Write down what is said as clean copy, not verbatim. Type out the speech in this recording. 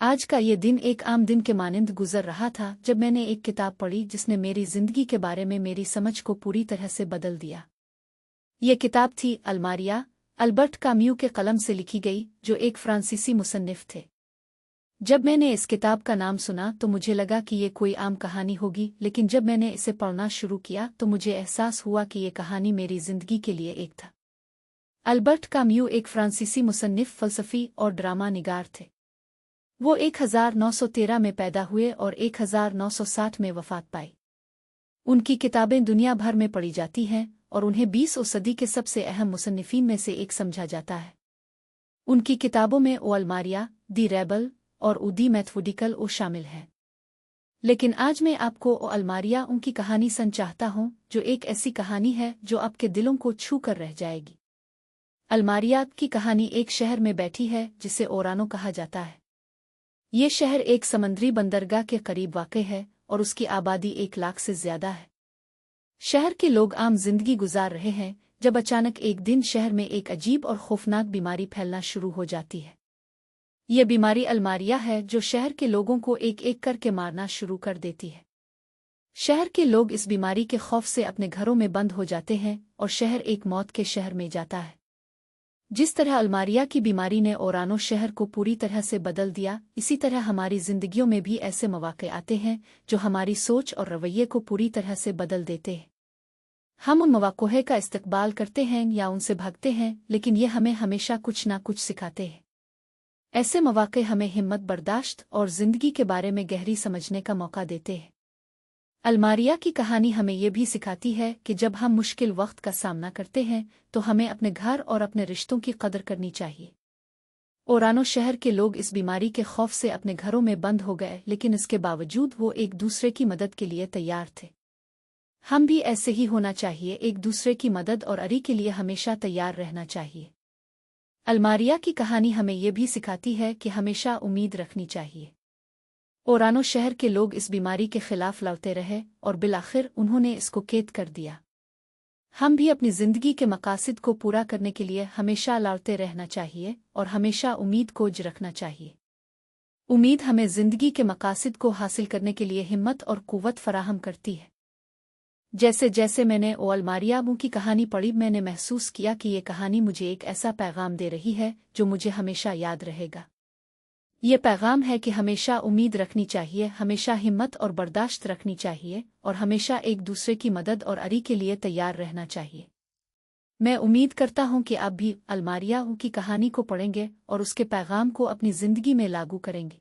آج کا یہ دن ایک عام دن کے مانند گزر رہا تھا جب میں نے ایک کتاب پڑھی جس نے میری زندگی کے بارے میں میری سمجھ کو پوری طرح سے بدل دیا۔ یہ کتاب تھی الماریا، البرٹ کامیو کے قلم سے لکھی گئی، جو ایک فرانسیسی مصنف تھے۔ جب میں نے اس کتاب کا نام سنا تو مجھے لگا کہ یہ کوئی عام کہانی ہوگی، لیکن جب میں نے اسے پڑھنا شروع کیا تو مجھے احساس ہوا کہ یہ کہانی میری زندگی کے لیے ایک تھا۔ البرٹ کامیو ایک فرانسیسی مصنف، فلسفی اور ڈرامہ نگار تھے۔ وہ 1913 میں پیدا ہوئے اور 1960 میں وفات پائی۔ ان کی کتابیں دنیا بھر میں پڑھی جاتی ہیں اور انہیں 20ویں صدی کے سب سے اہم مصنفین میں سے ایک سمجھا جاتا ہے۔ ان کی کتابوں میں او الماریا، دی ریبل اور دی میتھوڈیکل او شامل ہیں۔ لیکن آج میں آپ کو او الماریا ان کی کہانی سن چاہتا ہوں، جو ایک ایسی کہانی ہے جو آپ کے دلوں کو چھو کر رہ جائے گی۔ الماریا کی کہانی ایک شہر میں بیٹھی ہے جسے اورانو کہا جاتا ہے۔ یہ شہر ایک سمندری بندرگاہ کے قریب واقع ہے اور اس کی آبادی 1 لاکھ سے زیادہ ہے۔ شہر کے لوگ عام زندگی گزار رہے ہیں جب اچانک ایک دن شہر میں ایک عجیب اور خوفناک بیماری پھیلنا شروع ہو جاتی ہے۔ یہ بیماری الماریا ہے جو شہر کے لوگوں کو ایک ایک کر کے مارنا شروع کر دیتی ہے۔ شہر کے لوگ اس بیماری کے خوف سے اپنے گھروں میں بند ہو جاتے ہیں اور شہر ایک موت کے شہر میں جاتا ہے۔ جس طرح الماریا کی بیماری نے اورانو شہر کو پوری طرح سے بدل دیا، اسی طرح ہماری زندگیوں میں بھی ایسے مواقع آتے ہیں جو ہماری سوچ اور رویے کو پوری طرح سے بدل دیتے ہیں۔ ہم ان مواقع کا استقبال کرتے ہیں یا ان سے بھاگتے ہیں، لیکن یہ ہمیں ہمیشہ کچھ نہ کچھ سکھاتے ہیں۔ ایسے مواقع ہمیں ہمت، برداشت اور زندگی کے بارے میں گہری سمجھنے کا موقع دیتے ہیں۔ الماریا کی کہانی ہمیں یہ بھی سکھاتی ہے کہ جب ہم مشکل وقت کا سامنا کرتے ہیں تو ہمیں اپنے گھر اور اپنے رشتوں کی قدر کرنی چاہیے۔ اورانو شہر کے لوگ اس بیماری کے خوف سے اپنے گھروں میں بند ہو گئے، لیکن اس کے باوجود وہ ایک دوسرے کی مدد کے لیے تیار تھے۔ ہم بھی ایسے ہی ہونا چاہیے، ایک دوسرے کی مدد اور اری کے لیے ہمیشہ تیار رہنا چاہیے۔ الماریا کی کہانی ہمیں یہ بھی سکھاتی ہے کہ ہمیشہ امید رکھنی چاہیے۔ اورانو شہر کے لوگ اس بیماری کے خلاف لڑتے رہے اور بالآخر انہوں نے اس کو قید کر دیا۔ ہم بھی اپنی زندگی کے مقاصد کو پورا کرنے کے لیے ہمیشہ لڑتے رہنا چاہیے اور ہمیشہ امید کو رکھنا چاہیے۔ امید ہمیں زندگی کے مقاصد کو حاصل کرنے کے لیے ہمت اور قوت فراہم کرتی ہے۔ جیسے جیسے میں نے او الماریا کی کہانی پڑھی، میں نے محسوس کیا کہ یہ کہانی مجھے ایک ایسا پیغام دے رہی ہے جو مجھے ہمیشہ یاد رہے گا۔ یہ پیغام ہے کہ ہمیشہ امید رکھنی چاہیے، ہمیشہ ہمت اور برداشت رکھنی چاہیے اور ہمیشہ ایک دوسرے کی مدد اور اری کے لیے تیار رہنا چاہیے۔ میں امید کرتا ہوں کہ آپ بھی الماریا کی کہانی کو پڑھیں گے اور اس کے پیغام کو اپنی زندگی میں لاگو کریں گے۔